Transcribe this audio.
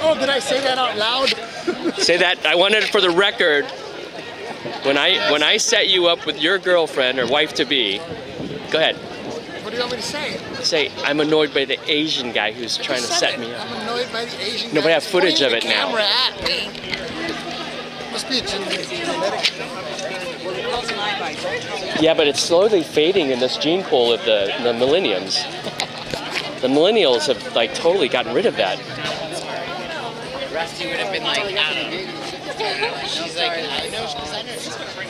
Oh, did I say that out loud? Say that. I wanted it for the record. When I set you up with your girlfriend or wife to be, go ahead. What do you want me to say? Say I'm annoyed by the Asian guy who's trying to set me up. I'm annoyed by the Asian guy. No, but I have footage of pointing it the now. camera at me. Must be a genetic. Yeah, but it's slowly fading in this gene pool of the millenniums. The millennials have like totally gotten rid of that. Rusty would have been like, I don't know. She's like, I know, because I know she's my friend.